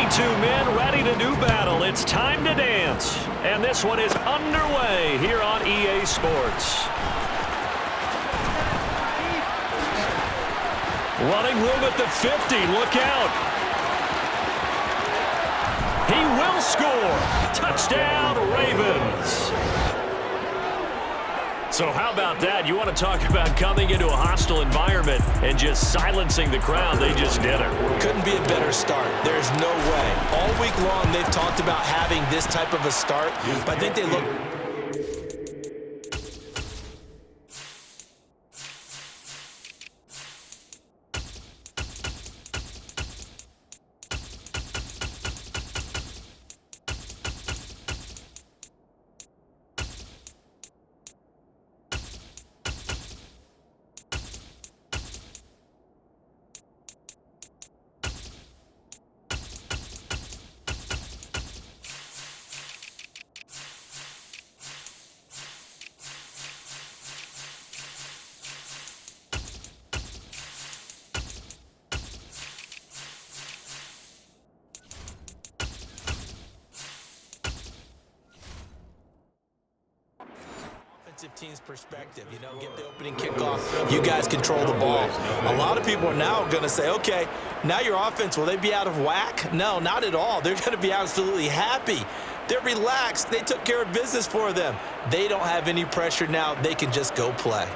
22 men ready to do battle. It's time to dance. And this one is underway here on EA Sports. Running room at the 50. Look out. He will score. Touchdown, Ravens. So how about that? You want to talk about coming into a hostile environment and just silencing the crowd. They just did it. Couldn't be a better start. There's no way. All week long, they've talked about having this type of a start, but I think they look... defensive team's perspective, get the opening kickoff. You guys control the ball. A lot of people are now going to say, okay, now your offense, will they be out of whack? No, not at all. They're going to be absolutely happy. They're relaxed. They took care of business for them. They don't have any pressure now. They can just go play.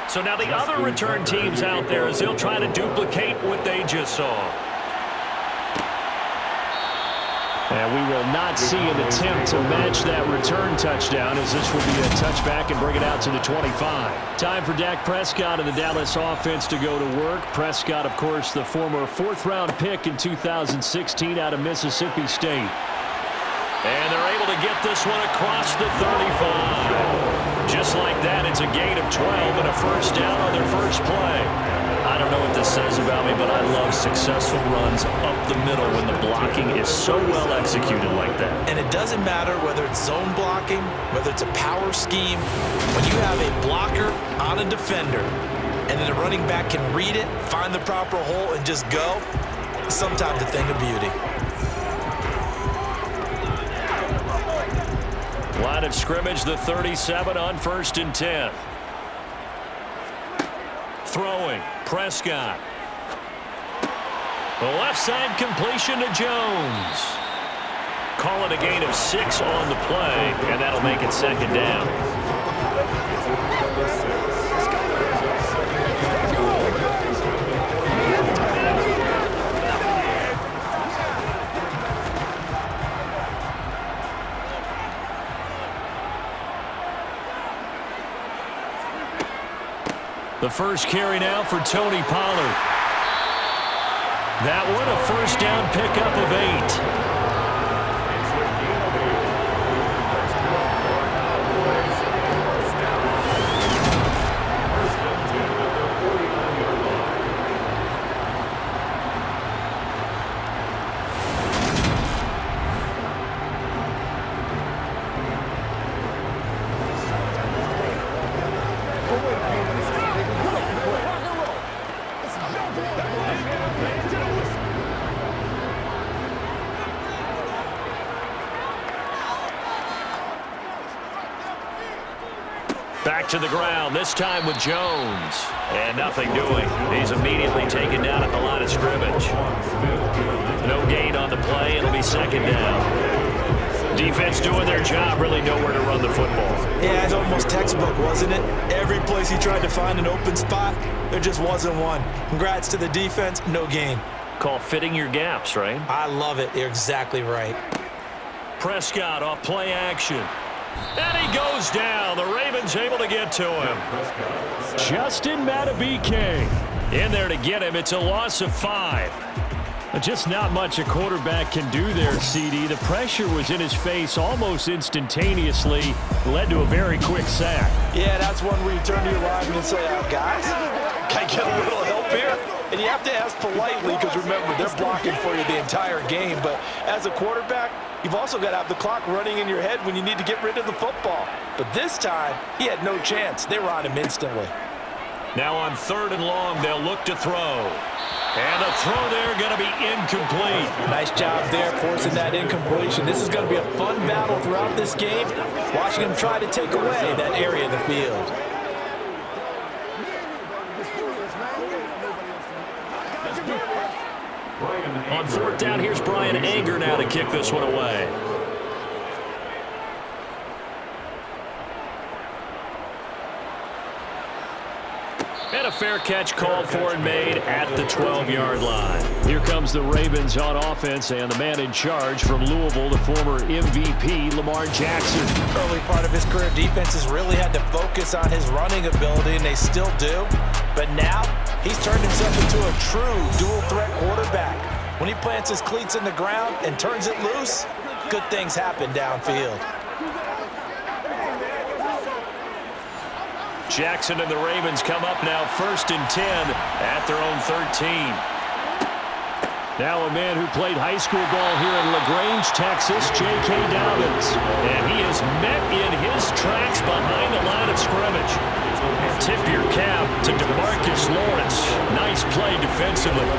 So now the other return teams out there as they'll try to duplicate what they just saw. And we will not see an attempt to match that return touchdown as this will be a touchback and bring it out to the 25. Time for Dak Prescott and the Dallas offense to go to work. Prescott, of course, the former fourth-round pick in 2016 out of Mississippi State. And they're able to get this one across the 35. Just like that, it's a gain of 12 and a first down on their first play. I don't know what this says about me, but I love successful runs up the middle when the blocking is so well executed like that. And it doesn't matter whether it's zone blocking, whether it's a power scheme. When you have a blocker on a defender and then the running back can read it, find the proper hole, and just go, sometimes a thing of beauty. Line of scrimmage, the 37 on 1st and 10. Throwing, Prescott. The left side completion to Jones. Call it a gain of 6 on the play, and that'll make it second down. The first carry now for Tony Pollard. That one, a first down pickup of 8. Back to the ground, this time with Jones. And nothing doing. He's immediately taken down at the line of scrimmage. No gain on the play. It'll be second down. Defense doing their job, really nowhere to run the football. Yeah, it's almost textbook, wasn't it? Every place he tried to find an open spot, there just wasn't one. Congrats to the defense, no gain. Call fitting your gaps, right? I love it. You're exactly right. Prescott off play action. And he goes down. The Ravens able to get to him. Justin Matabike in there to get him. It's a loss of 5. Just not much a quarterback can do there, CD. The pressure was in his face almost instantaneously. Led to a very quick sack. Yeah, that's one where you turn to your lineman and say, guys, can I get a little help here? And you have to ask politely because, remember, they're blocking for you the entire game. But as a quarterback, you've also got to have the clock running in your head when you need to get rid of the football. But this time, he had no chance. They were on him instantly. Now on 3rd and long, they'll look to throw. And the throw there going to be incomplete. Nice job there forcing that incompletion. This is going to be a fun battle throughout this game. Watching him try to take away that area of the field. On 4th down, here's Brian Anger now to kick this one away. And a fair catch called for and made at the 12-yard line. Here comes the Ravens on offense, and the man in charge from Louisville, the former MVP, Lamar Jackson. Early part of his career, defenses really had to focus on his running ability, and they still do. But now, he's turned himself into a true dual-threat quarterback. When he plants his cleats in the ground and turns it loose, good things happen downfield. Jackson and the Ravens come up now 1st and 10 at their own 13. Now a man who played high school ball here in LaGrange, Texas, J.K. Dobbins. And he is met in his tracks behind the line of scrimmage. Tip your cap to DeMarcus Lawrence. Nice play defensively.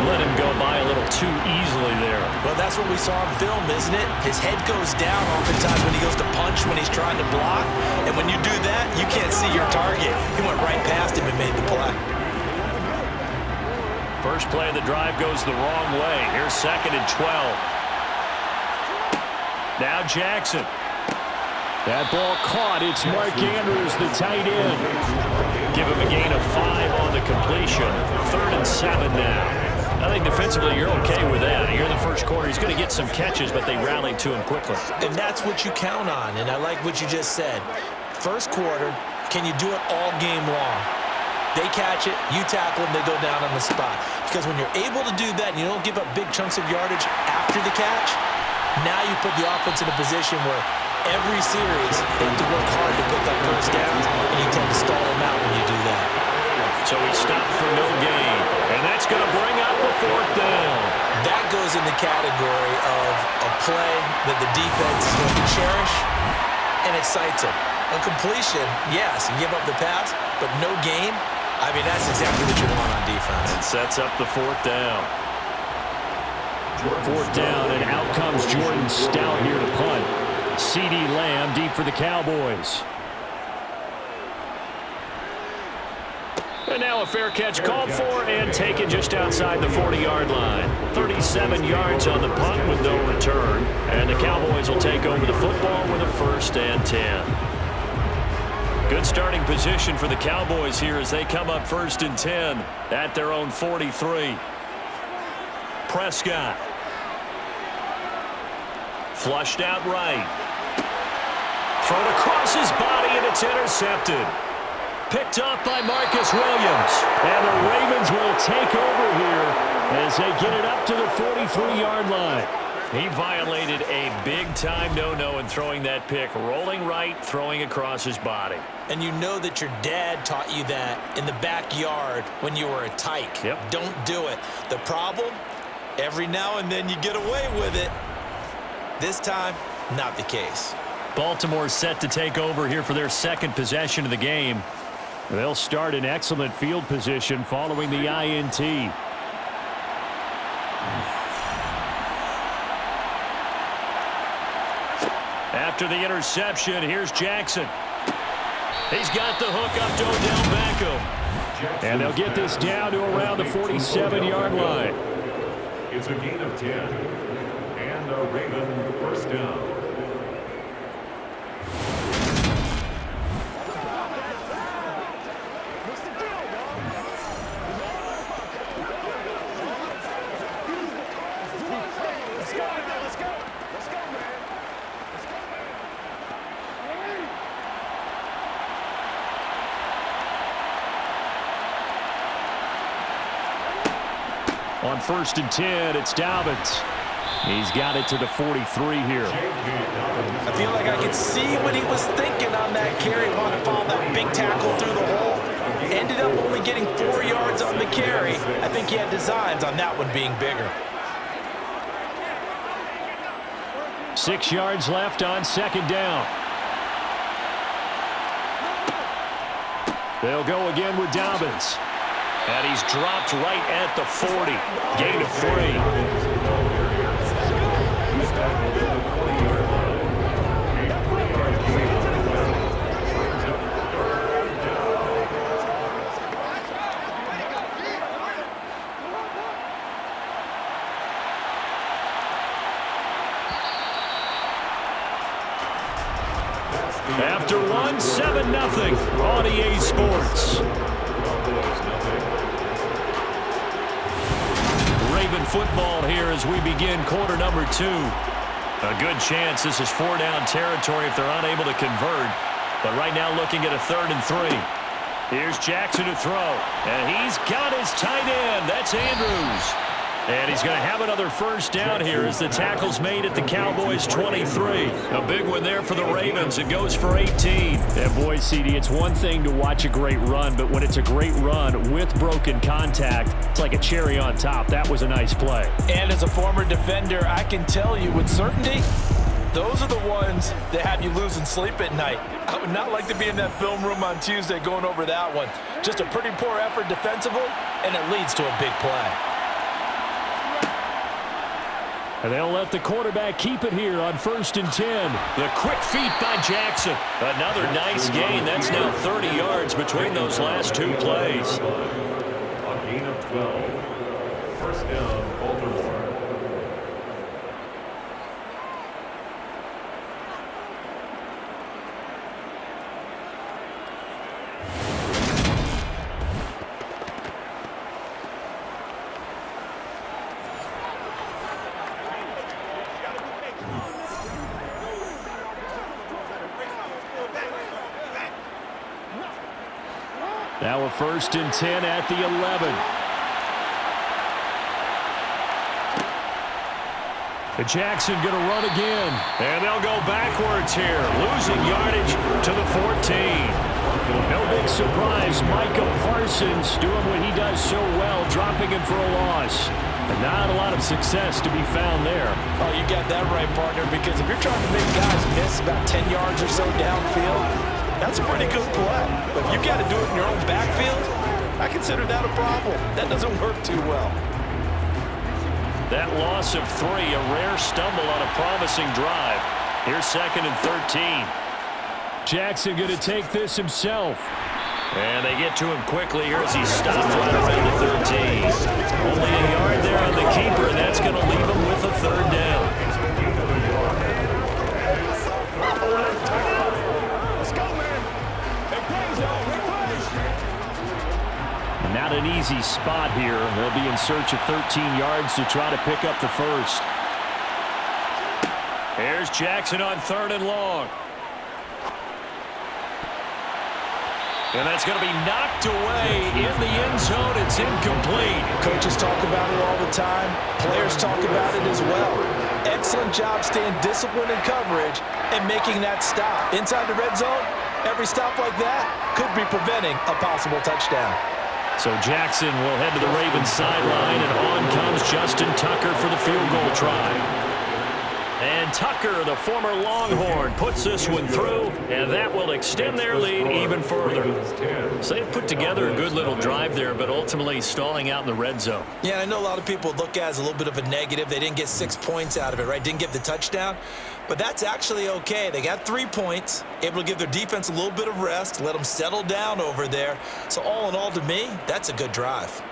Let him go by a little too easily there. Well, that's what we saw in film, isn't it? His head goes down oftentimes when he goes to punch, when he's trying to block. And when you do that, you can't see your target. He went right past him and made the play. First play of the drive goes the wrong way. Here's 2nd and 12. Now Jackson. That ball caught. It's Mark Andrews, the tight end. Give him a gain of 5 on the completion. 3rd and 7 now. I think defensively you're okay with that. Here in the first quarter, he's going to get some catches, but they rallied to him quickly. And that's what you count on, and I like what you just said. First quarter, can you do it all game long? They catch it, you tackle them, they go down on the spot. Because when you're able to do that and you don't give up big chunks of yardage after the catch, now you put the offense in a position where every series they have to work hard to pick up first downs, and you tend to stall them out when you do that. So he stopped for no gain, and that's going to bring up a 4th down. That goes in the category of a play that the defense is going to cherish and excites them. On completion, yes, you give up the pass, but no gain. I mean, that's exactly what you want on defense. And sets up the 4th down. 4th down, and out comes Jordan Stout here to punt. CD Lamb deep for the Cowboys. And now a fair catch called for and taken just outside the 40-yard line. 37 yards on the punt with no return. And the Cowboys will take over the football with a 1st and 10. Good starting position for the Cowboys here as they come up 1st and 10 at their own 43. Prescott. Flushed out right. Thrown across his body, and it's intercepted. Picked off by Marcus Williams. And the Ravens will take over here as they get it up to the 43-yard line. He violated a big-time no-no in throwing that pick. Rolling right, throwing across his body. And you know that your dad taught you that in the backyard when you were a tyke. Yep. Don't do it. The problem, every now and then you get away with it. This time, not the case. Baltimore set to take over here for their 2nd possession of the game. They'll start in excellent field position following the INT. After the interception, here's Jackson. He's got the hook up to Odell Beckham. And they'll get this down to around the 47-yard line. It's a gain of 10. And a Raven 1st down. On 1st and 10, it's Dobbins. He's got it to the 43 here. I feel like I can see what he was thinking on that carry. Wanted to follow that big tackle through the hole. Ended up only getting 4 yards on the carry. I think he had designs on that one being bigger. 6 yards left on 2nd down. They'll go again with Dobbins. And he's dropped right at the 40. Gain of 3. After one, 7-0 on EA Sports. Raven football here as we begin quarter number 2. A good chance this is 4-down territory if they're unable to convert. But right now looking at a 3rd and 3. Here's Jackson to throw. And he's got his tight end. That's Andrews. And he's going to have another 1st down here as the tackle's made at the Cowboys 23. A big one there for the Ravens. It goes for 18. And boy, CD, it's one thing to watch a great run, but when it's a great run with broken contact, it's like a cherry on top. That was a nice play. And as a former defender, I can tell you with certainty, those are the ones that have you losing sleep at night. I would not like to be in that film room on Tuesday going over that one. Just a pretty poor effort defensively, and it leads to a big play. And they'll let the quarterback keep it here on 1st and 10. The quick feet by Jackson. Another nice gain. That's now 30 yards between those last 2 plays. A gain of 12. 1st down, Baltimore. Now a 1st and 10 at the 11. And Jackson going to run again. And they'll go backwards here. Losing yardage to the 14. No big surprise. Micah Parsons doing what he does so well, dropping him for a loss. And not a lot of success to be found there. Oh, you got that right, partner, because if you're trying to make guys miss about 10 yards or so downfield, that's a pretty good play. But if you got to do it in your own backfield, I consider that a problem. That doesn't work too well. That loss of 3, a rare stumble on a promising drive. Here's 2nd and 13. Jackson going to take this himself. And they get to him quickly here as he stopped right around the 13. Only a yard there on the keeper, and that's going to leave him with a 3rd down. Not an easy spot here. They'll be in search of 13 yards to try to pick up the 1st. Here's Jackson on 3rd and long. And that's going to be knocked away in the end zone. It's incomplete. Coaches talk about it all the time. Players talk about it as well. Excellent job staying disciplined in coverage and making that stop. Inside the red zone, every stop like that could be preventing a possible touchdown. So Jackson will head to the Ravens sideline, and on comes Justin Tucker for the field goal try. And Tucker, the former Longhorn, puts this one through, and that will extend their lead even further. So they put together a good little drive there, but ultimately stalling out in the red zone. Yeah, I know a lot of people look at it as a little bit of a negative. They didn't get 6 points out of it, right? Didn't get the touchdown. But that's actually okay. They got 3 points, able to give their defense a little bit of rest, let them settle down over there. So all in all, to me, that's a good drive.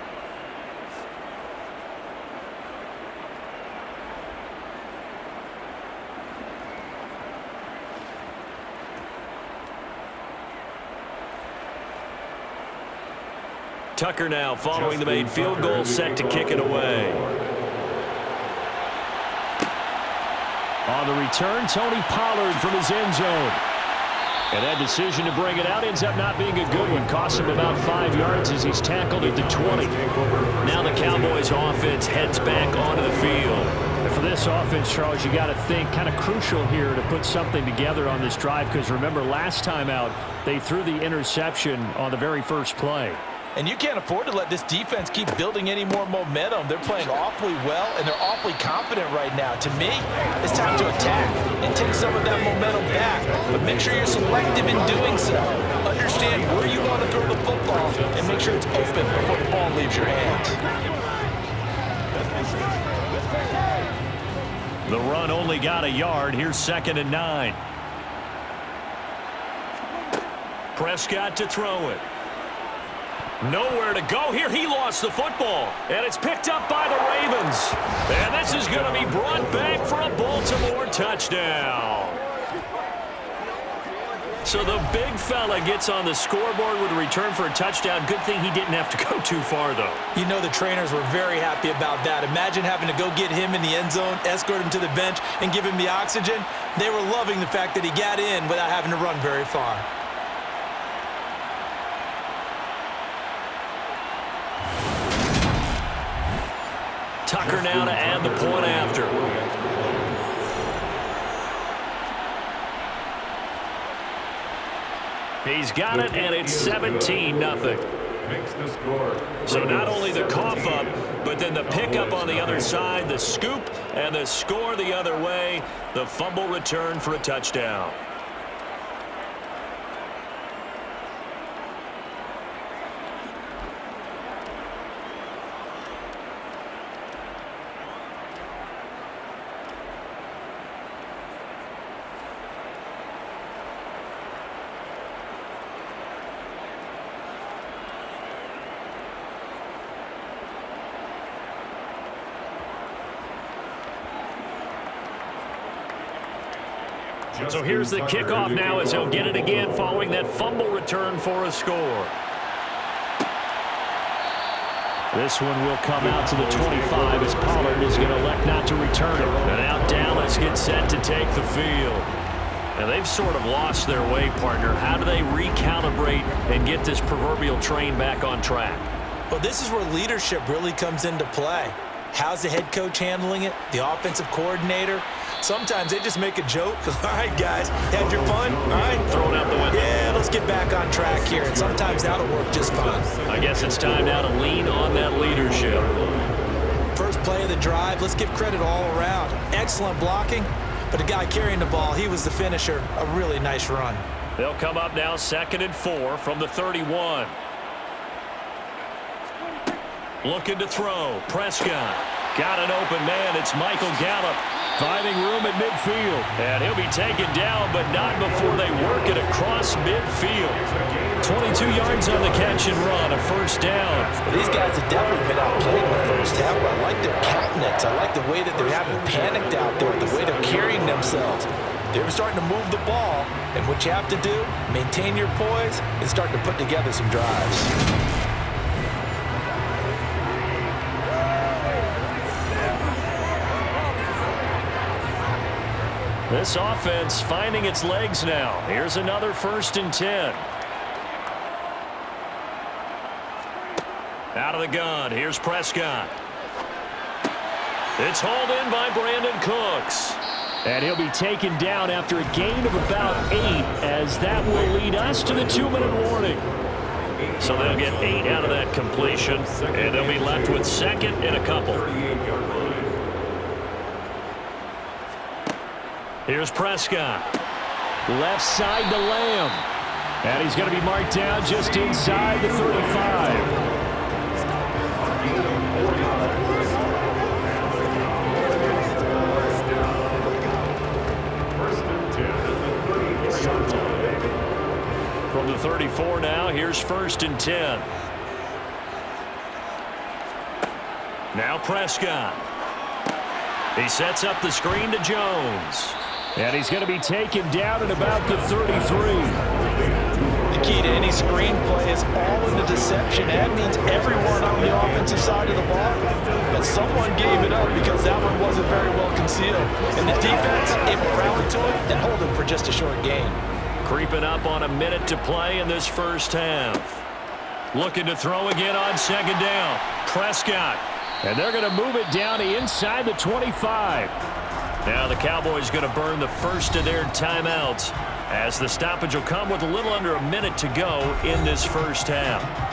Tucker now following the made field goal, set to kick it away. On the return, Tony Pollard from his end zone. And that decision to bring it out ends up not being a good one. Costs him about 5 yards as he's tackled at the 20. Now the Cowboys offense heads back onto the field. And for this offense, Charles, you got to think kind of crucial here to put something together on this drive, because remember last time out they threw the interception on the very first play. And you can't afford to let this defense keep building any more momentum. They're playing awfully well, and they're awfully confident right now. To me, it's time to attack and take some of that momentum back. But make sure you're selective in doing so. Understand where you want to throw the football and make sure it's open before the ball leaves your hands. The run only got a yard. Here's 2nd and 9. Prescott to throw it. Nowhere to go here. He lost the football. And it's picked up by the Ravens. And this is going to be brought back for a Baltimore touchdown. So the big fella gets on the scoreboard with a return for a touchdown. Good thing he didn't have to go too far, though. You know the trainers were very happy about that. Imagine having to go get him in the end zone, escort him to the bench, and give him the oxygen. They were loving the fact that he got in without having to run very far. Tucker now to add the point after. He's got it, and it's 17-0. So not only the cough up, but then the pickup on the other side, the scoop, and the score the other way. The fumble return for a touchdown. So here's the kickoff now as he'll get it again following that fumble return for a score. This one will come out to the 25 as Pollard is going to elect not to return it. And now Dallas gets set to take the field. And they've sort of lost their way, partner. How do they recalibrate and get this proverbial train back on track? Well, this is where leadership really comes into play. How's the head coach handling it? The offensive coordinator? Sometimes they just make a joke. All right, guys, had your fun? All right. Throw it out the window. Yeah, let's get back on track here. And sometimes that'll work just fine. I guess it's time now to lean on that leadership. First play of the drive, let's give credit all around. Excellent blocking, but the guy carrying the ball, he was the finisher. A really nice run. They'll come up now 2nd and 4 from the 31. Looking to throw. Prescott. Got an open man. It's Michael Gallup. Finding room at midfield. And he'll be taken down, but not before they work it across midfield. 22 yards on the catch and run. A first down. Well, these guys have definitely been outplayed in the first half, but I like their countenance. I like the way that they're having panicked out there, the way they're carrying themselves. They're starting to move the ball, and what you have to do, maintain your poise and start to put together some drives. This offense finding its legs now. Here's another 1st and 10. Out of the gun. Here's Prescott. It's hauled in by Brandon Cooks. And he'll be taken down after a gain of about 8, as that will lead us to the 2-minute warning. So they'll get 8 out of that completion, and they'll be left with 2nd and a couple. Here's Prescott. Left side to Lamb. And he's going to be marked down just inside the 35. From the 34 now, here's 1st and 10. Now Prescott. He sets up the screen to Jones. And he's going to be taken down at about the 33. The key to any screen play is all in the deception. That means everyone on the offensive side of the ball. But someone gave it up because that one wasn't very well concealed. And the defense, able to rally to it and hold it for just a short gain. Creeping up on a minute to play in this first half. Looking to throw again on second down. Prescott. And they're going to move it down inside the 25. Now the Cowboys going to burn the first of their timeouts as the stoppage will come with a little under a minute to go in this first half.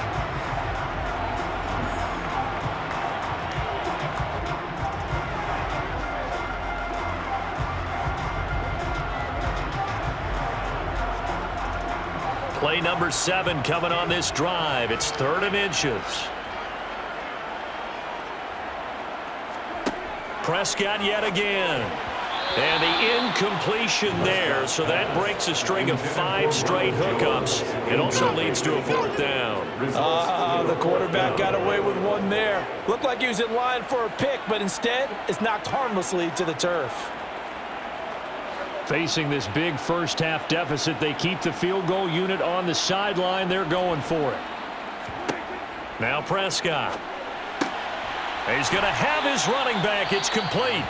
Play number 7 coming on this drive. It's 3rd and inches. Prescott yet again. And the incompletion there, so that breaks a string of 5 straight hookups. It also leads to a 4th down. The quarterback got away with one there. Looked like he was in line for a pick, but instead it's knocked harmlessly to the turf. Facing this big first half deficit, they keep the field goal unit on the sideline. They're going for it. Now Prescott. He's going to have his running back. It's complete.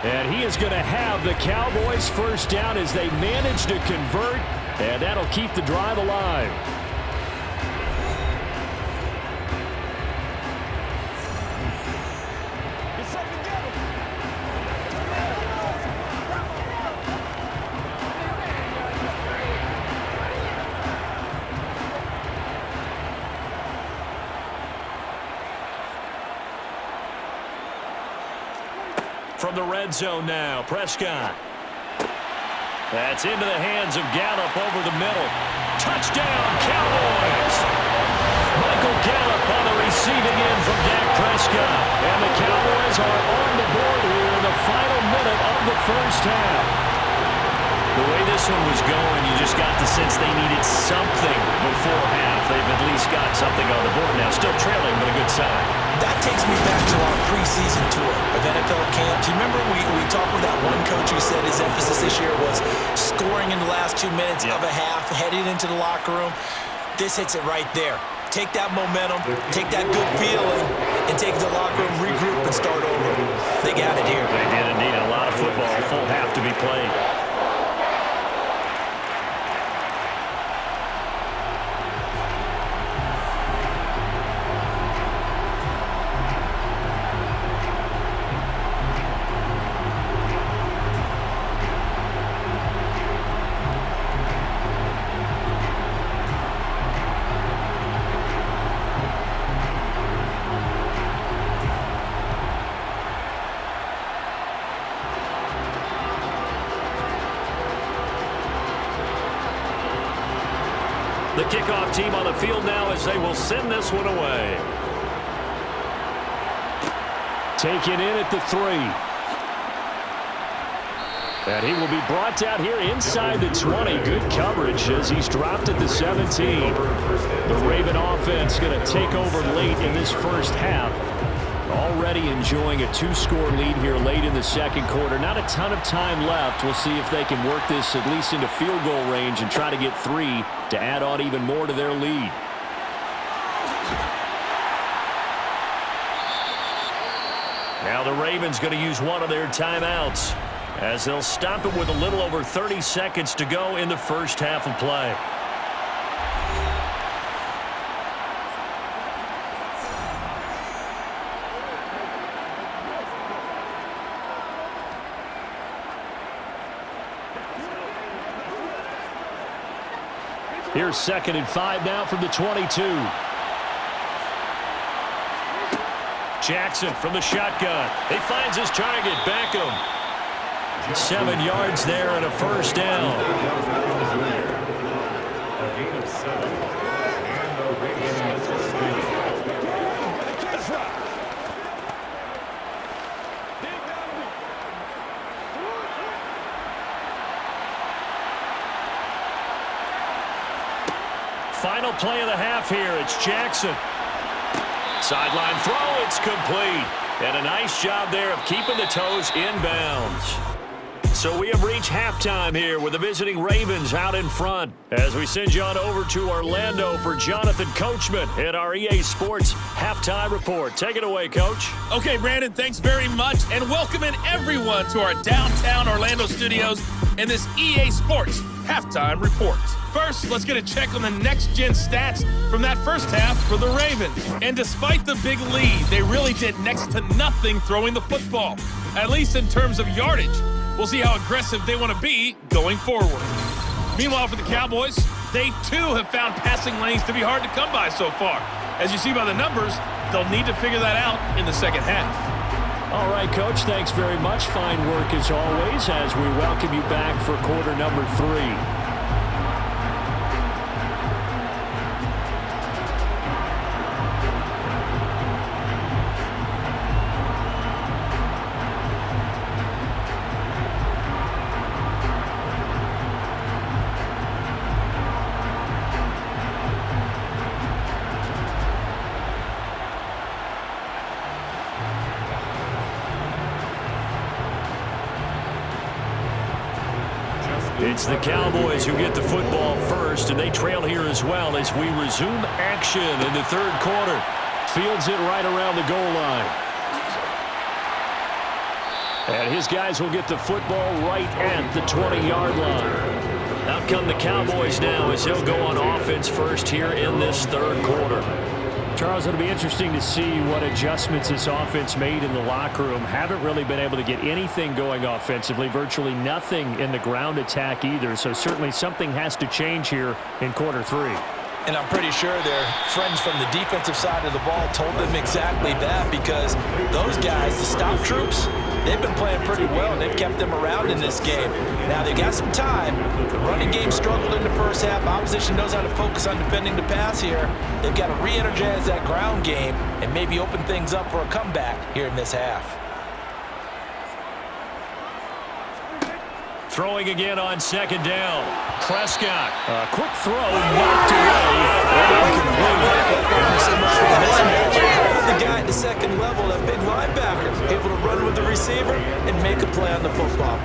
And he is going to have the Cowboys first down as they manage to convert. And that'll keep the drive alive. From the red zone now, Prescott. That's into the hands of Gallup over the middle. Touchdown, Cowboys! Michael Gallup on the receiving end from Dak Prescott. And the Cowboys are on the board here in the final minute of the first half. The way this one was going, you just got the sense they needed something before half. They've at least got something on the board now. Still trailing, but a good sign. That takes me back to our preseason tour of NFL camps. You remember we talked with that one coach who said his emphasis this year was scoring in the last 2 minutes of a half, heading into the locker room. This hits it right there. Take that momentum, take that good feeling, and take the locker room, regroup, and start over. They got it here. They did indeed. A lot of football, full half to be played. The kickoff team on the field now as they will send this one away. Taken in at the 3. And he will be brought down here inside the 20. Good coverage as he's dropped at the 17. The Raven offense going to take over late in this first half. Already enjoying a 2-score lead here late in the second quarter. Not a ton of time left. We'll see if they can work this at least into field goal range and try to get 3 to add on even more to their lead. Now the Ravens going to use one of their timeouts as they'll stop it with a little over 30 seconds to go in the first half of play. Here's 2nd and 5 now from the 22. Jackson from the shotgun. He finds his target, Beckham. 7 yards there and a first down. A gain of 7. And a Ravens mistake. Final play of the half here. It's Jackson. Sideline throw. It's complete. And a nice job there of keeping the toes in bounds. So we have reached halftime here with the visiting Ravens out in front as we send you on over to Orlando for Jonathan Coachman at our EA Sports Halftime Report. Take it away, Coach. Okay, Brandon, thanks very much, and welcome in everyone to our downtown Orlando studios. in this EA Sports Halftime Report. First, let's get a check on the next-gen stats from that first half for the Ravens. And despite the big lead, they really did next to nothing throwing the football, at least in terms of yardage. We'll see how aggressive they want to be going forward. Meanwhile, for the Cowboys, they too have found passing lanes to be hard to come by so far. As you see by the numbers, they'll need to figure that out in the second half. All right, Coach, thanks very much. Fine work as always as we welcome you back for quarter number 3. It's the Cowboys who get the football first, and they trail here as well as we resume action in the third quarter. Fields it right around the goal line. And his guys will get the football right at the 20-yard line. Out come the Cowboys now as they'll go on offense first here in this third quarter. Charles, it'll be interesting to see what adjustments this offense made in the locker room. Haven't really been able to get anything going offensively, virtually nothing in the ground attack either. So certainly something has to change here in quarter 3. And I'm pretty sure their friends from the defensive side of the ball told them exactly that, because those guys, the stop troops, they've been playing pretty well, and they've kept them around in this game. Now, they got some time. The running game struggled in the first half. Opposition knows how to focus on defending the pass here. They've got to re-energize that ground game and maybe open things up for a comeback here in this half. Throwing again on second down. Prescott. A quick throw, knocked away. The guy at the second level, that big linebacker, able to run with the receiver and make a play on the football.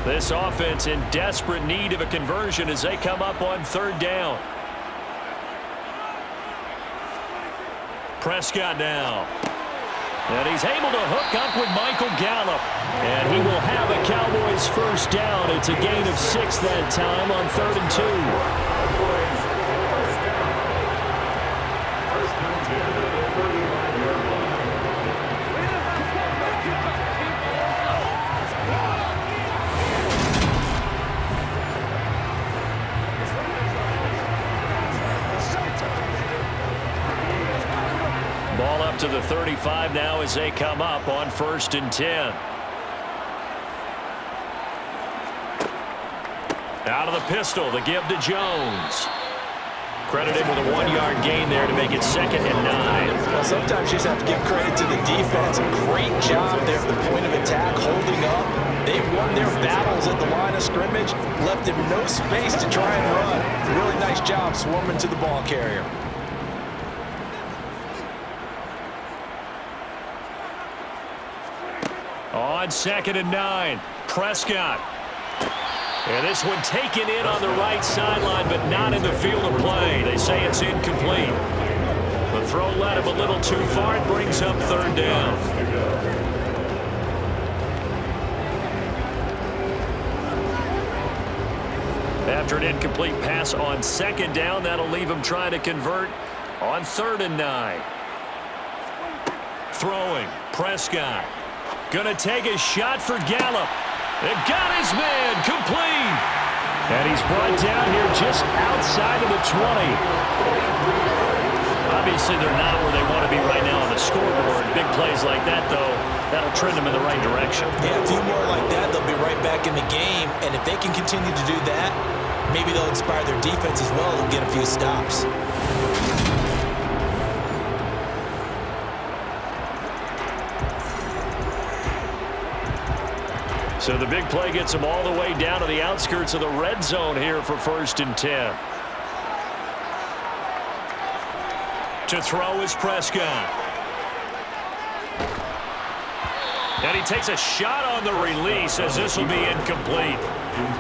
This offense in desperate need of a conversion as they come up on third down. Prescott now. And he's able to hook up with Michael Gallup. And he will have a Cowboys first down. It's a gain of 6 that time on 3rd and 2. Ball up to the 35 now as they come up on 1st and 10. Out of the pistol, the give to Jones. Credited with a 1-yard gain there to make it 2nd and 9. Well, sometimes you just have to give credit to the defense. Great job there at the point of attack, holding up. They won their battles at the line of scrimmage, left him no space to try and run. Really nice job swarming to the ball carrier. On 2nd and 9, Prescott. And this one taken in on the right sideline, but not in the field of play. They say it's incomplete. The throw led him a little too far. It brings up 3rd down. After an incomplete pass on 2nd down, that'll leave him trying to convert on 3rd and 9. Throwing, Prescott. Gonna take a shot for Gallup. It got his man complete. And he's brought down here just outside of the 20. Obviously, they're not where they want to be right now on the scoreboard. Big plays like that, though, that'll trend them in the right direction. Yeah, a few more like that, they'll be right back in the game. And if they can continue to do that, maybe they'll inspire their defense as well and get a few stops. So the big play gets them all the way down to the outskirts of the red zone here for 1st and 10. To throw is Prescott. And he takes a shot on the release as this will be incomplete.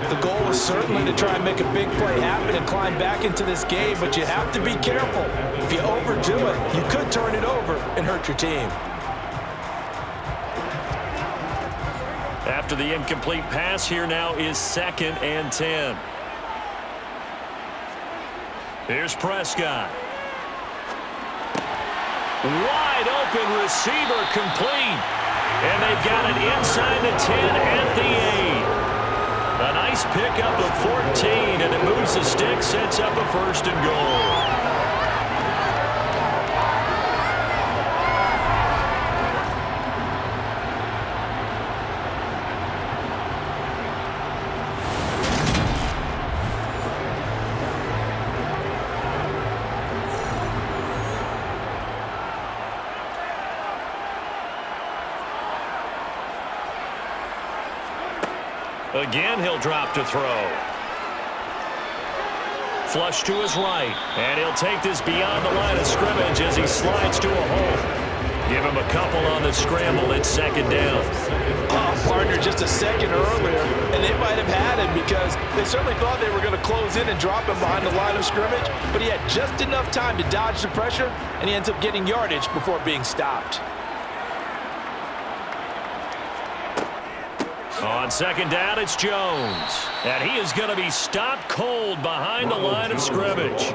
The goal is certainly to try and make a big play happen and climb back into this game, but you have to be careful. If you overdo it, you could turn it over and hurt your team. After the incomplete pass, here now is 2nd and 10. Here's Prescott. Wide open receiver complete. And they've got it inside the 10 at the 8. A nice pickup of 14, and it moves the stick, sets up a 1st and goal. Again, he'll drop to throw. Flush to his right. And he'll take this beyond the line of scrimmage as he slides to a hole. Give him a couple on the scramble. It's 2nd down. Partner just a second earlier, and they might have had him because they certainly thought they were going to close in and drop him behind the line of scrimmage, but he had just enough time to dodge the pressure, and he ends up getting yardage before being stopped. On 2nd down, it's Jones. And he is going to be stopped cold behind the line of scrimmage.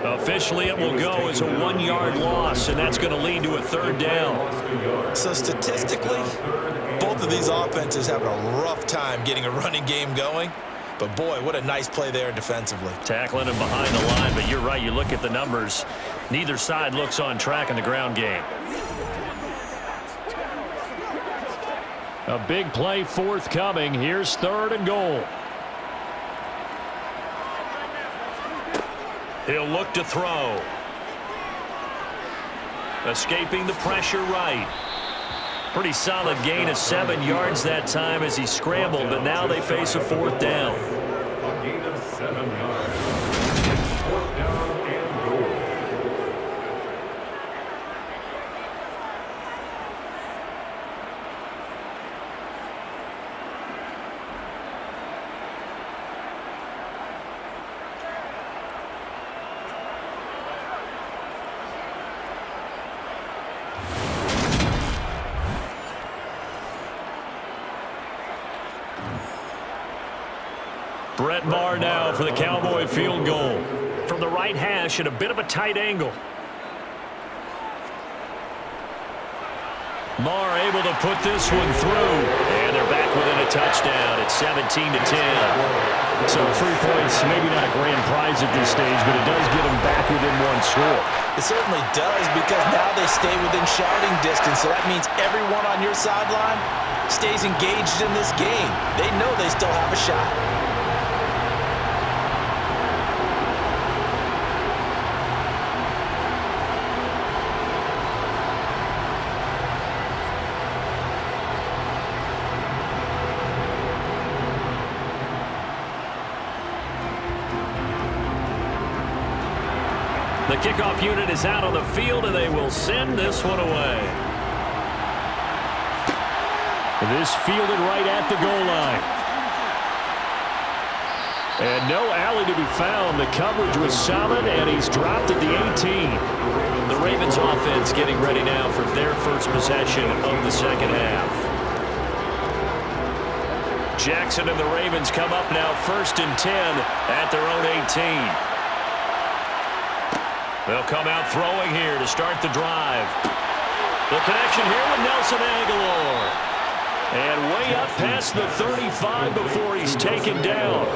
Officially, it will go as a 1-yard loss, and that's going to lead to a 3rd down. So statistically, both of these offenses have a rough time getting a running game going. But, boy, what a nice play there defensively. Tackling him behind the line, but you're right. You look at the numbers. Neither side looks on track in the ground game. A big play forthcoming. Here's 3rd and goal. He'll look to throw. Escaping the pressure right. Pretty solid gain of 7 yards that time as he scrambled, but now they face a 4th down. A gain of 7 yards. It's 4th down and goal. Brett Maher now for the Cowboy field goal. From the right hash at a bit of a tight angle. Maher able to put this one through. And they're back within a touchdown. It's 17-10. So 3 points, maybe not a grand prize at this stage, but it does get them back within 1 score. It certainly does, because now they stay within shouting distance. So that means everyone on your sideline stays engaged in this game. They know they still have a shot. The kickoff unit is out on the field, and they will send this one away. This fielded right at the goal line. And no alley to be found. The coverage was solid, and he's dropped at the 18. The Ravens offense getting ready now for their first possession of the 2nd half. Jackson and the Ravens come up now 1st and 10 at their own 18. They'll come out throwing here to start the drive. The connection here with Nelson Aguilar. And way up past the 35 before he's taken down.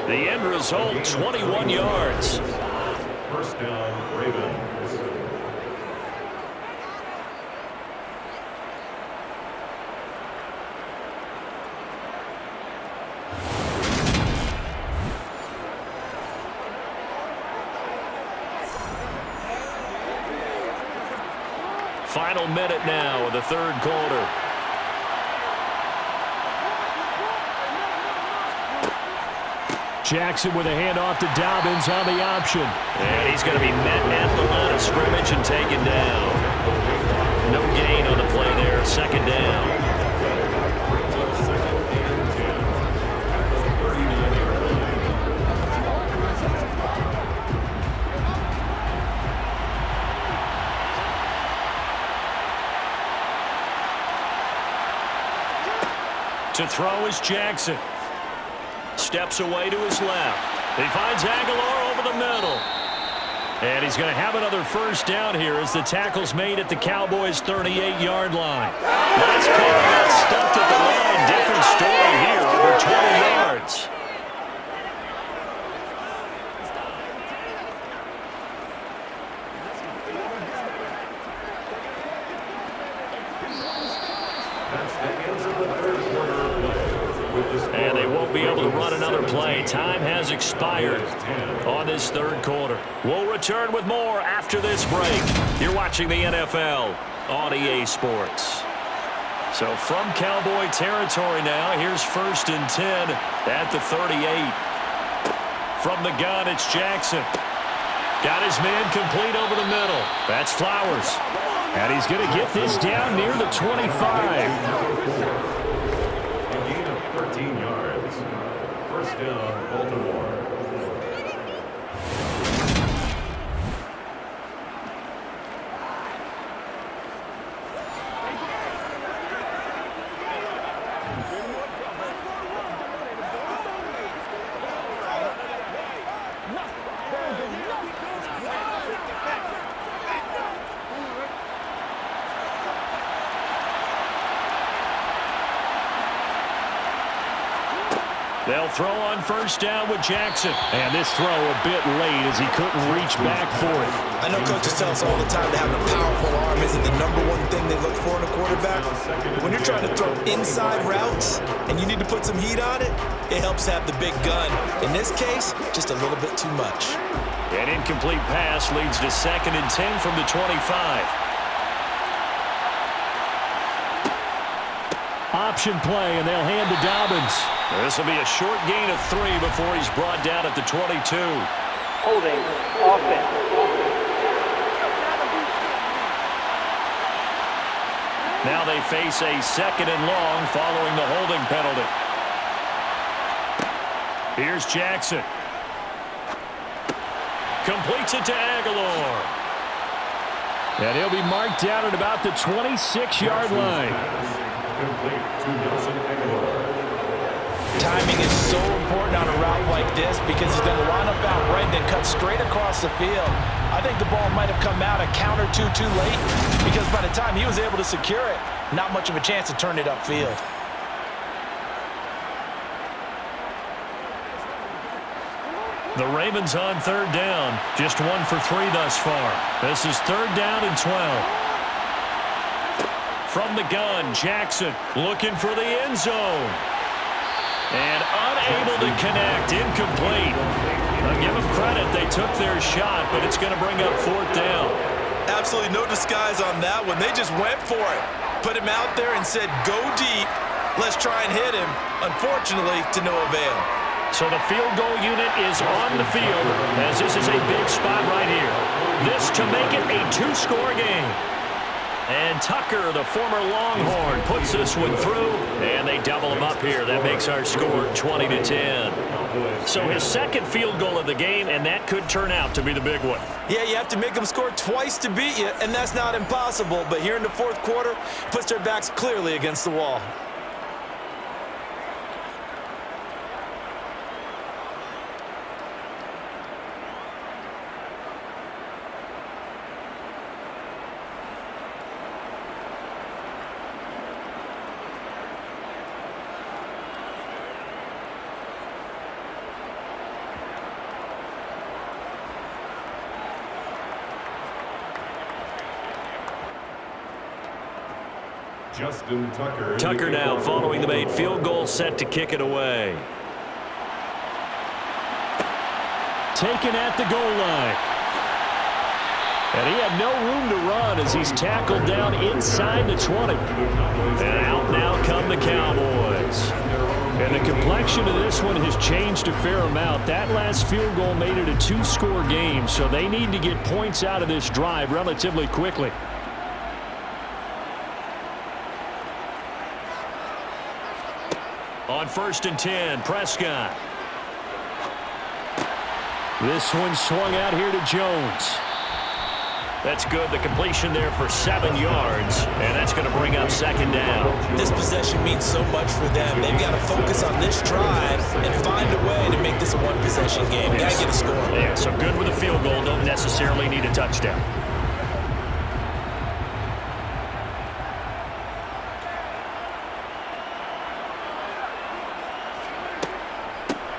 The end result, 21 yards. 1st down, Ravens. Final minute now of the 3rd quarter. Jackson with a handoff to Dobbins on the option. And he's going to be met at the line of scrimmage and taken down. No gain on the play there, 2nd down. To throw is Jackson. Steps away to his left. He finds Aguilar over the middle. And he's going to have another first down here as the tackle's made at the Cowboys' 38-yard line. Nice play, got stuffed at the line. Different story here, over 20 yards. And they won't be able to run another play. Time has expired on this third quarter. We'll return with more after this break. You're watching the NFL on EA Sports. So from Cowboy territory now, here's 1st and 10 at the 38. From the gun, it's Jackson. Got his man complete over the middle. That's Flowers. And he's going to get this down near the 25. 13 yards. First down, Baltimore. They'll throw on first down with Jackson. And this throw a bit late as he couldn't reach back for it. I know coaches tell us all the time that having a powerful arm isn't the #1 thing they look for in a quarterback. When you're trying to throw inside routes and you need to put some heat on it, it helps to have the big gun. In this case, just a little bit too much. An incomplete pass leads to 2nd and 10 from the 25. Option play, and they'll hand to Dobbins. This will be a short gain of 3 before he's brought down at the 22. Holding offense. Now they face a 2nd and long following the holding penalty. Here's Jackson. Completes it to Aguilar. And he'll be marked down at about the 26-yard line. Complete to Nelson Aguilar. Timing is so important on a route like this because he's going to line up out right and then cut straight across the field. I think the ball might have come out a count or two too late because by the time he was able to secure it, not much of a chance to turn it upfield. The Ravens on 3rd down. Just 1 for 3 thus far. This is 3rd down and 12. From the gun, Jackson looking for the end zone. And unable to connect, incomplete. I'll give them credit, they took their shot, but it's going to bring up 4th down. Absolutely no disguise on that one. They just went for it. Put him out there and said, go deep. Let's try and hit him. Unfortunately, to no avail. So the field goal unit is on the field as this is a big spot right here. This to make it a 2-score game. And Tucker, the former Longhorn, puts this one through, and they double him up here. That makes our score 20-10. So his 2nd field goal of the game, and that could turn out to be the big one. Yeah, you have to make them score twice to beat you, and that's not impossible. But here in the 4th quarter, puts their backs clearly against the wall. Justin Tucker. Tucker now following the made field goal, set to kick it away. Taken at the goal line. And he had no room to run as he's tackled down inside the 20. And out now come the Cowboys. And the complexion of this one has changed a fair amount. That last field goal made it a 2-score game, so they need to get points out of this drive relatively quickly. On 1st and 10, Prescott. This one swung out here to Jones. That's good. The completion there for 7 yards, and that's going to bring up second down. This possession means so much for them. They've got to focus on this drive and find a way to make this a one-possession game. Got to get a score. Yeah, so good with a field goal. Don't necessarily need a touchdown.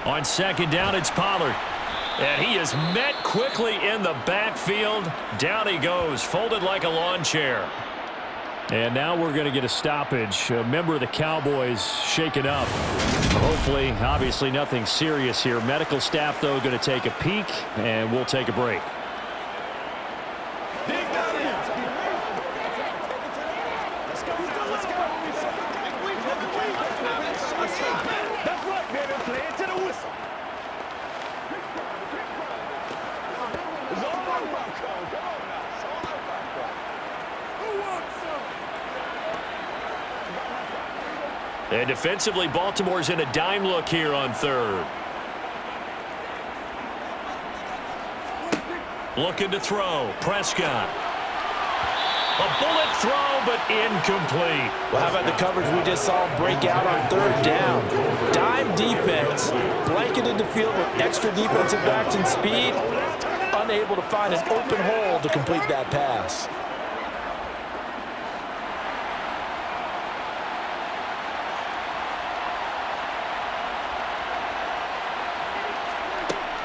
On second down, it's Pollard. And he is met quickly in the backfield. Down he goes, folded like a lawn chair. And now we're going to get a stoppage. A member of the Cowboys shaken up. Hopefully, obviously nothing serious here. Medical staff, though, going to take a peek, and we'll take a break. And defensively, Baltimore's in a dime look here on third. Looking to throw. Prescott. A bullet throw, but incomplete. Well, how about the coverage we just saw break out on third down? Dime defense, blanketed the field with extra defensive backs and speed, unable to find an open hole to complete that pass.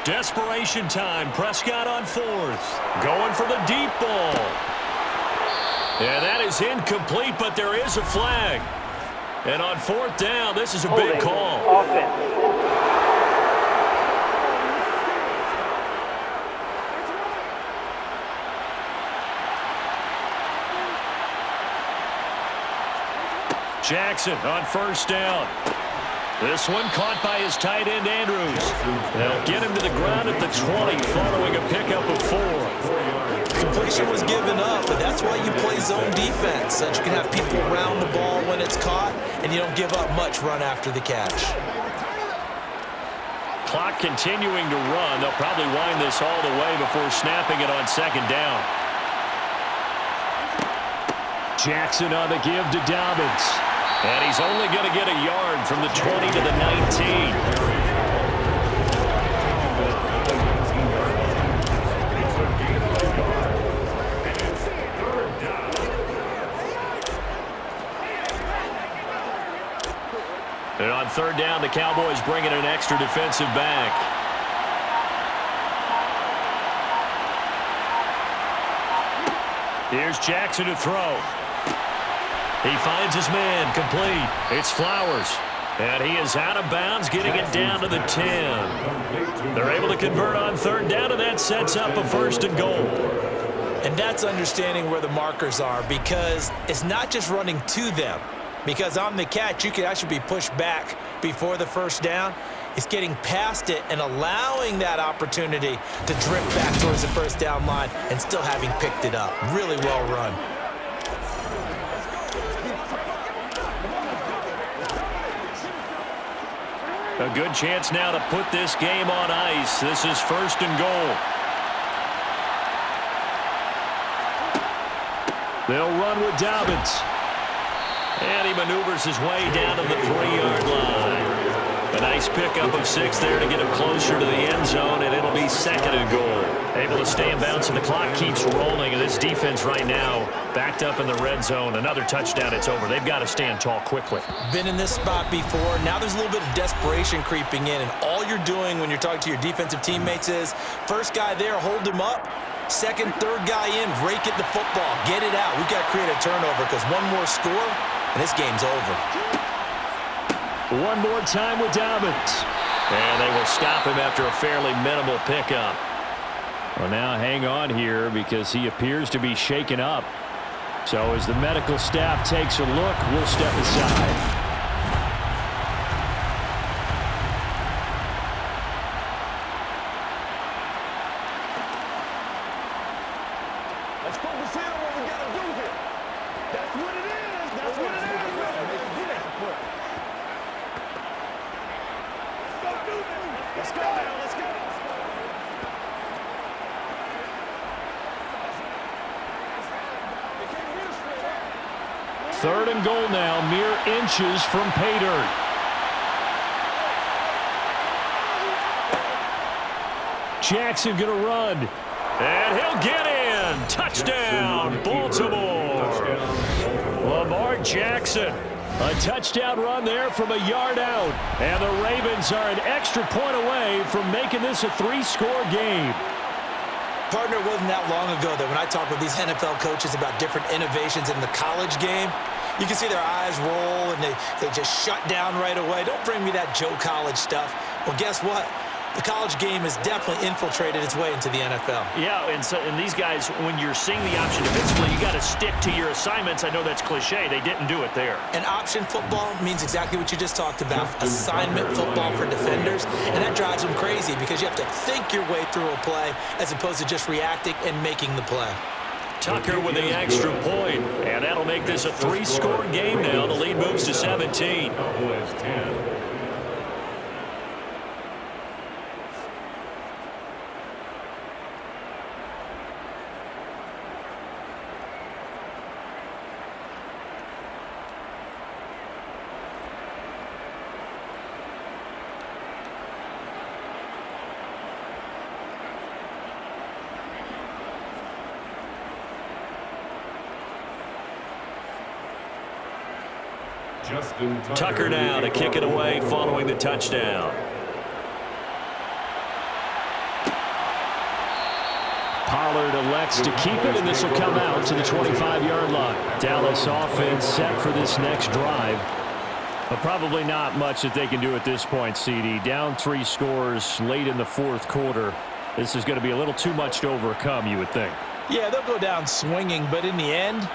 Desperation time. Prescott on fourth. Going for the deep ball. And that is incomplete, but there is a flag. And on fourth down, this is a big call. Offense. Jackson on first down. This one caught by his tight end, Andrews. They'll get him to the ground at the 20 following a pickup of 4. Completion was given up, but that's why you play zone defense, so that you can have people around the ball when it's caught, and you don't give up much run after the catch. Clock continuing to run. They'll probably wind this all the way before snapping it on second down. Jackson on the give to Dobbins. And he's only going to get a yard from the 20 to the 19. And on third down, the Cowboys bring in an extra defensive back. Here's Jackson to throw. He finds his man, complete. It's Flowers. And he is out of bounds, getting it down to the 10. They're able to convert on third down, and that sets up a first and goal. And that's understanding where the markers are, because it's not just running to them. Because on the catch, you could actually be pushed back before the first down. It's getting past it and allowing that opportunity to drift back towards the first down line and still having picked it up. Really well run. A good chance now to put this game on ice. This is first and goal. They'll run with Dobbins. And he maneuvers his way down to the 3-yard line. A nice pickup of 6 there to get him closer to the end zone, and it'll be second and goal. Able to stay in bounds, and the clock keeps rolling. And this defense right now backed up in the red zone. Another touchdown, it's over. They've got to stand tall quickly. Been in this spot before. Now there's a little bit of desperation creeping in, and all you're doing when you're talking to your defensive teammates is first guy there, hold him up. Second, third guy in, rake at the football. Get it out. We've got to create a turnover because one more score, and this game's over. One more time with Dobbins. And they will stop him after a fairly minimal pickup. Well, now hang on here because he appears to be shaken up. So as the medical staff takes a look, we'll step aside. Let's focus in on what we got to do here. That's what it is. That's what it is. Let's go now. Let's go. 3rd and goal now, mere inches from pay dirt. Jackson going to run. And he'll get in. Touchdown, Baltimore. Lamar Jackson. A touchdown run there from a yard out. And the Ravens are an extra point away from making this a 3-score game. Partner, it wasn't that long ago that when I talk with these NFL coaches about different innovations in the college game, you can see their eyes roll and they just shut down right away. Don't bring me that Joe College stuff. Well, guess what? The college game has definitely infiltrated its way into the NFL. Yeah, and these guys, when you're seeing the option defensively, you got to stick to your assignments. I know that's cliche. They didn't do it there. And option football means exactly what you just talked about, assignment football for defenders, and that drives them crazy because you have to think your way through a play as opposed to just reacting and making the play. Tucker with the extra point, and that'll make this a 3-score game now. The lead moves to 17. Cowboys 10. Tucker now to kick it away following the touchdown. Pollard elects to keep it, and this will come out to the 25-yard line. Dallas offense set for this next drive. But probably not much that they can do at this point, CD. Down 3 scores late in the 4th quarter. This is going to be a little too much to overcome, you would think. Yeah, they'll go down swinging, but in the end,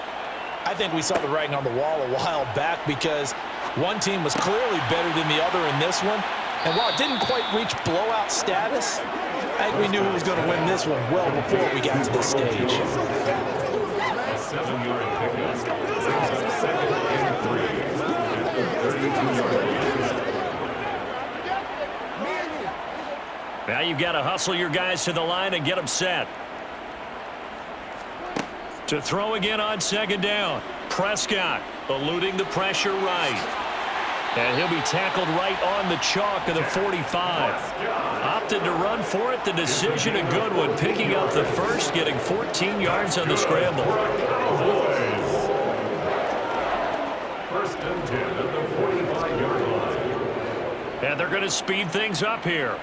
I think we saw the writing on the wall a while back because one team was clearly better than the other in this one. And while it didn't quite reach blowout status, I think we knew who was going to win this one well before we got to this stage. 7-yard pickup. Second and 3. 32-yard line. Now you've got to hustle your guys to the line and get them set. To throw again on 2nd down. Prescott eluding the pressure right. And he'll be tackled right on the chalk of the 45. Opted to run for it. The decision a good one. Picking up the first, getting 14 yards on the scramble. 1st and 10 at the 45-yard line. And they're going to speed things up here.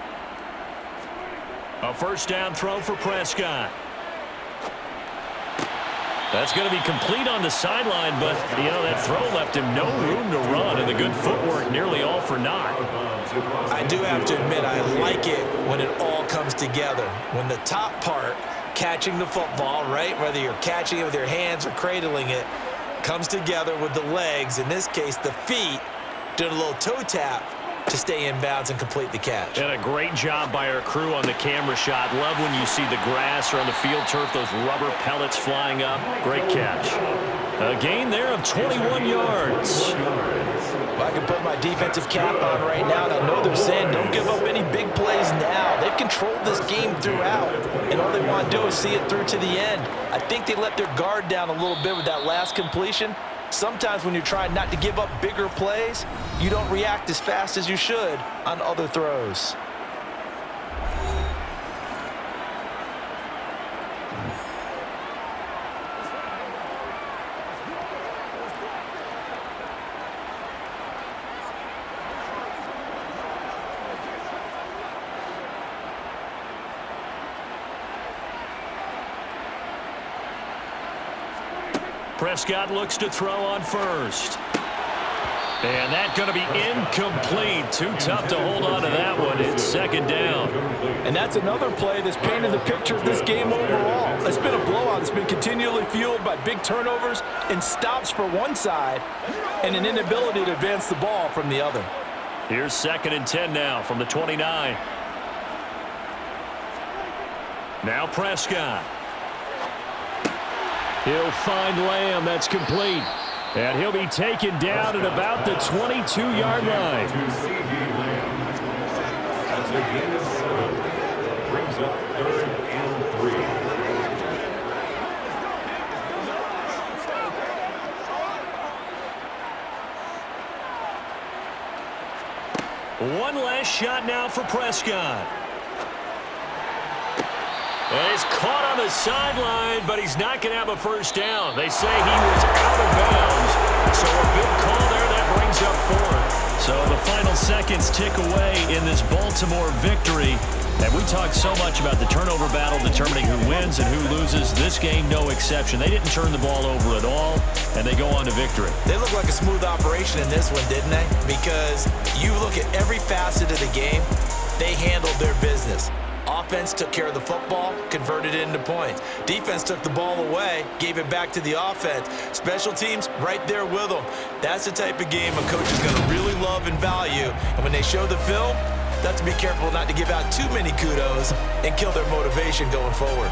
A 1st down throw for Prescott. That's going to be complete on the sideline, but, you know, that throw left him no room to run, and the good footwork nearly all for naught. I do have to admit, I like it when it all comes together. When the top part, catching the football, right, whether you're catching it with your hands or cradling it, comes together with the legs, in this case the feet, doing a little toe tap to stay in bounds and complete the catch. And a great job by our crew on the camera shot. Love when you see the grass or on the field turf, those rubber pellets flying up. Great catch. A gain there of 21 yards. Well, I can put my defensive cap on right now, and I know they're saying don't give up any big plays now. They've controlled this game throughout, and all they want to do is see it through to the end. I think they let their guard down a little bit with that last completion. Sometimes when you're trying not to give up bigger plays, you don't react as fast as you should on other throws. Prescott looks to throw on 1st. And that's going to be incomplete. Too tough to hold on to that one. It's 2nd down. And that's another play that's painted the picture of this game overall. It's been a blowout. It's been continually fueled by big turnovers and stops for one side and an inability to advance the ball from the other. Here's 2nd and 10 now from the 29. Now Prescott. He'll find Lamb. That's complete. And he'll be taken down at about the 22-yard line. To C.D. Lamb. That's a gain of 7. Brings up 3rd and 3. One last shot now for Prescott. And he's caught on the sideline, but he's not going to have a first down. They say he was out of bounds, so a big call there. That brings up 4th. So the final seconds tick away in this Baltimore victory. And we talked so much about the turnover battle determining who wins and who loses. This game, no exception. They didn't turn the ball over at all, and they go on to victory. They look like a smooth operation in this one, didn't they? Because you look at every facet of the game, they handled their business. Offense took care of the football, converted it into points. Defense took the ball away, gave it back to the offense. Special teams, right there with them. That's the type of game a coach is going to really love and value. And when they show the film, they have to be careful not to give out too many kudos and kill their motivation going forward.